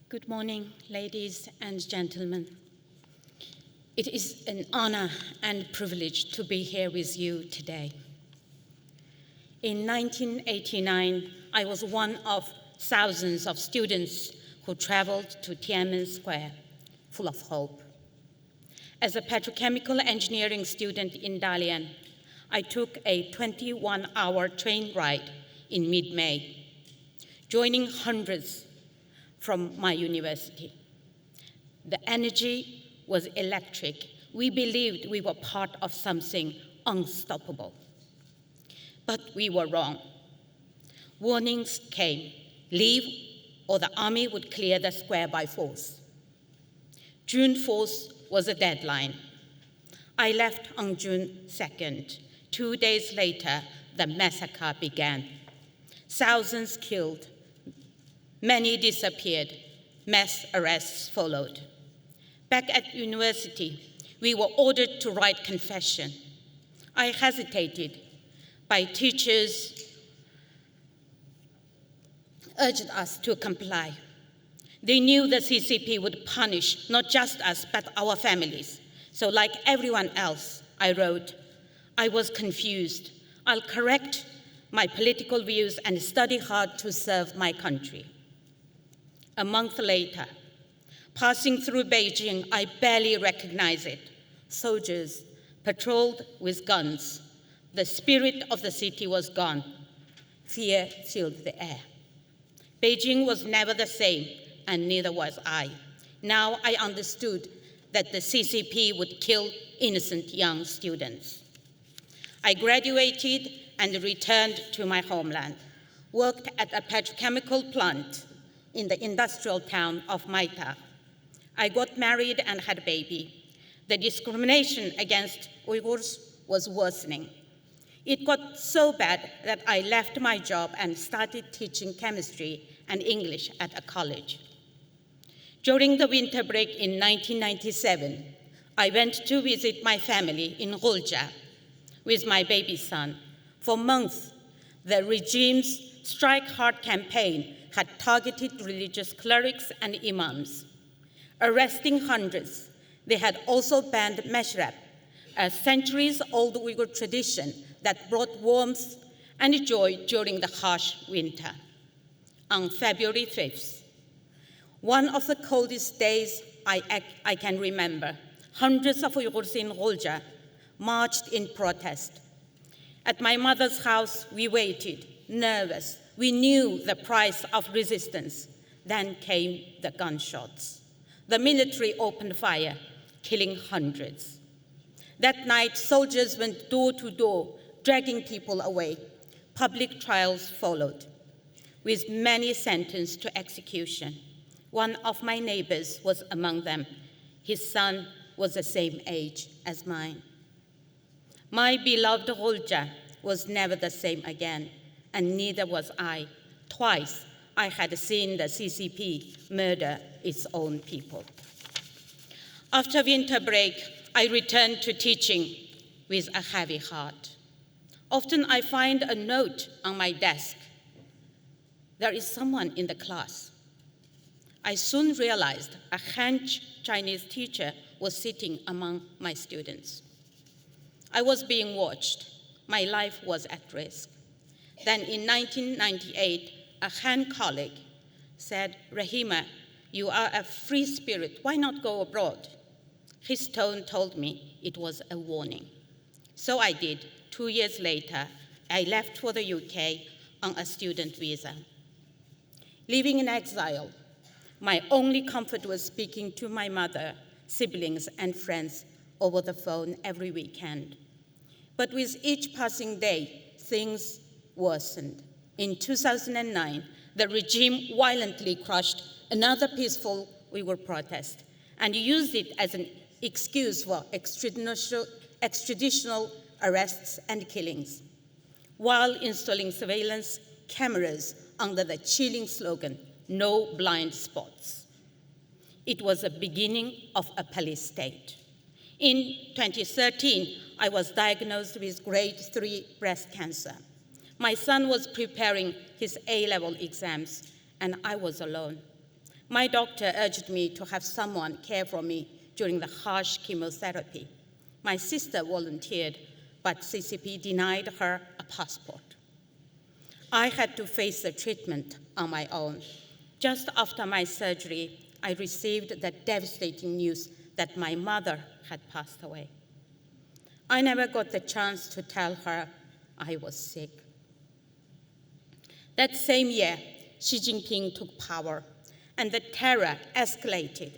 Good morning, ladies and gentlemen. It is an honor and privilege to be here with you today. In 1989, I was one of thousands of students who traveled to Tiananmen Square, full of hope. As a petrochemical engineering student in Dalian, I took a 21-hour train ride in mid-May, joining hundreds from my university. The energy was electric. We believed we were part of something unstoppable. But we were wrong. Warnings came: leave or the army would clear the square by force. June 4th was a deadline. I left on June 2nd. 2 days later, the massacre began. Thousands killed, many disappeared, mass arrests followed. Back at university, we were ordered to write confession. I hesitated, but teachers urged us to comply. They knew the CCP would punish not just us, but our families. So like everyone else, I wrote, I was confused. I'll correct my political views and study hard to serve my country. A month later, passing through Beijing, I barely recognized it. Soldiers patrolled with guns. The spirit of the city was gone. Fear filled the air. Beijing was never the same, and neither was I. Now I understood that the CCP would kill innocent young students. I graduated and returned to my homeland, worked at a petrochemical plant in the industrial town of Maita. I got married and had a baby. The discrimination against Uyghurs was worsening. It got so bad that I left my job and started teaching chemistry and English at a college. During the winter break in 1997, I went to visit my family in Rolja with my baby son. For months, the regime's Strike Hard campaign had targeted religious clerics and imams, arresting hundreds. They had also banned mashrab, a centuries-old Uyghur tradition that brought warmth and joy during the harsh winter. On February 5th, one of the coldest days I can remember, hundreds of Uyghurs in Rolja marched in protest. At my mother's house, we waited, nervous. We knew the price of resistance. Then came the gunshots. The military opened fire, killing hundreds. That night, soldiers went door to door, dragging people away. Public trials followed, with many sentenced to execution. One of my neighbors was among them. His son was the same age as mine. My beloved Rolja was never the same again, and neither was I. Twice, I had seen the CCP murder its own people. After winter break, I returned to teaching with a heavy heart. Often I find a note on my desk. There is someone in the class. I soon realized a Han Chinese teacher was sitting among my students. I was being watched. My life was at risk. Then in 1998, a Han colleague said, Rahima, you are a free spirit. Why not go abroad? His tone told me it was a warning. So I did. 2 years later, I left for the UK on a student visa. Living in exile, my only comfort was speaking to my mother, siblings, and friends over the phone every weekend. But with each passing day, things worsened. In 2009, the regime violently crushed another peaceful Uyghur protest and used it as an excuse for extraditional arrests and killings, while installing surveillance cameras under the chilling slogan, "No blind spots." It was the beginning of a police state. In 2013, I was diagnosed with grade 3 breast cancer. My son was preparing his A-level exams, and I was alone. My doctor urged me to have someone care for me during the harsh chemotherapy. My sister volunteered, but CCP denied her a passport. I had to face the treatment on my own. Just after my surgery, I received the devastating news that my mother had passed away. I never got the chance to tell her I was sick. That same year, Xi Jinping took power, and the terror escalated.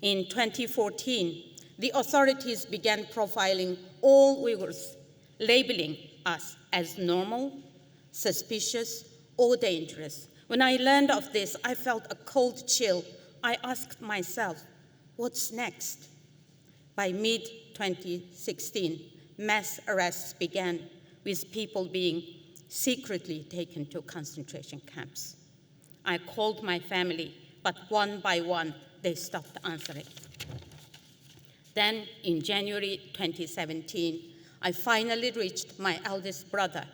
In 2014, the authorities began profiling all Uyghurs, labeling us as normal, suspicious, or dangerous. When I learned of this, I felt a cold chill. I asked myself, what's next? By mid-2016, mass arrests began, with people being secretly taken to concentration camps. I called my family, but one by one, they stopped answering. Then, in January 2017, I finally reached my eldest brother.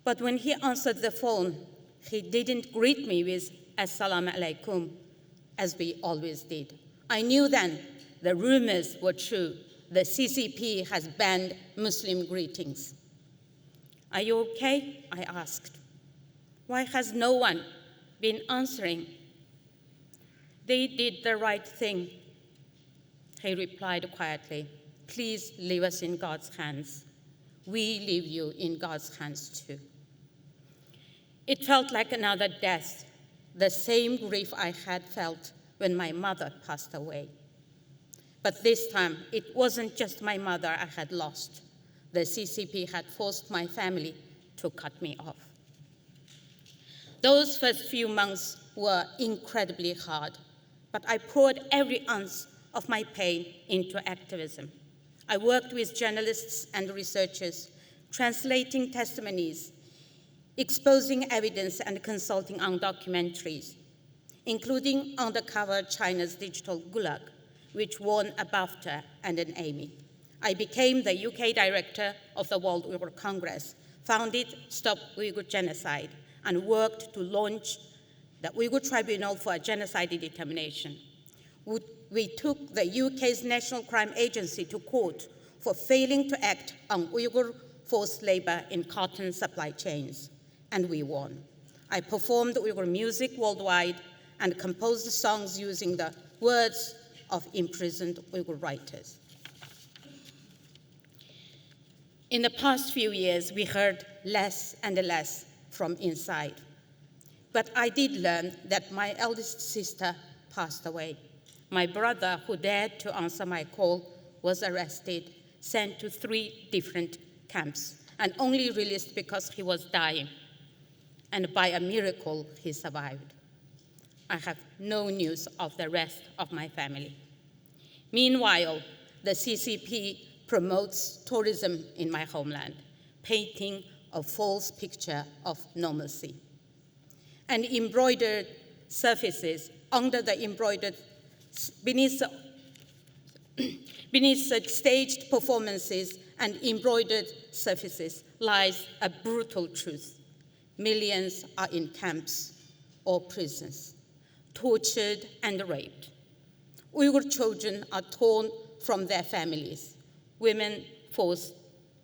But when he answered the phone, he didn't greet me with "Assalamu alaikum," as we always did. I knew then the rumors were true. The CCP has banned Muslim greetings. "Are you okay?" I asked. "Why has no one been answering?" "They did the right thing," he replied quietly. "Please leave us in God's hands. We leave you in God's hands too." It felt like another death, the same grief I had felt when my mother passed away. But this time, it wasn't just my mother I had lost. The CCP had forced my family to cut me off. Those first few months were incredibly hard, but I poured every ounce of my pain into activism. I worked with journalists and researchers, translating testimonies, exposing evidence, and consulting on documentaries, including Undercover China's Digital Gulag, which won a BAFTA and an Emmy. I became the UK director of the World Uyghur Congress, founded Stop Uyghur Genocide, and worked to launch the Uyghur Tribunal for Genocide Determination. We took the UK's National Crime Agency to court for failing to act on Uyghur forced labor in cotton supply chains, and we won. I performed Uyghur music worldwide and composed songs using the words of imprisoned Uyghur writers. In the past few years, we heard less and less from inside. But I did learn that my eldest sister passed away. My brother, who dared to answer my call, was arrested, sent to 3 different camps, and only released because he was dying. And by a miracle, he survived. I have no news of the rest of my family. Meanwhile, the CCP promotes tourism in my homeland, painting a false picture of normalcy. And embroidered surfaces under the embroidered, beneath the staged performances and embroidered surfaces lies a brutal truth. Millions are in camps or prisons, tortured and raped. Uyghur children are torn from their families, women forced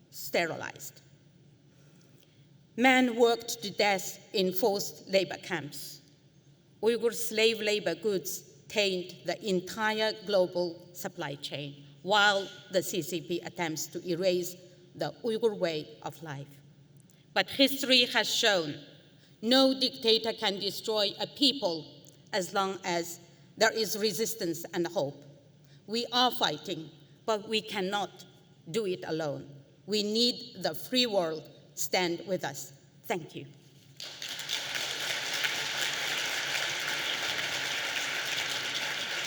sterilized. Men worked to death in forced labor camps. Uyghur slave labor goods taint the entire global supply chain, while the CCP attempts to erase the Uyghur way of life. But history has shown no dictator can destroy a people as long as there is resistance and hope. We are fighting, but we cannot do it alone. We need the free world stand with us. Thank you.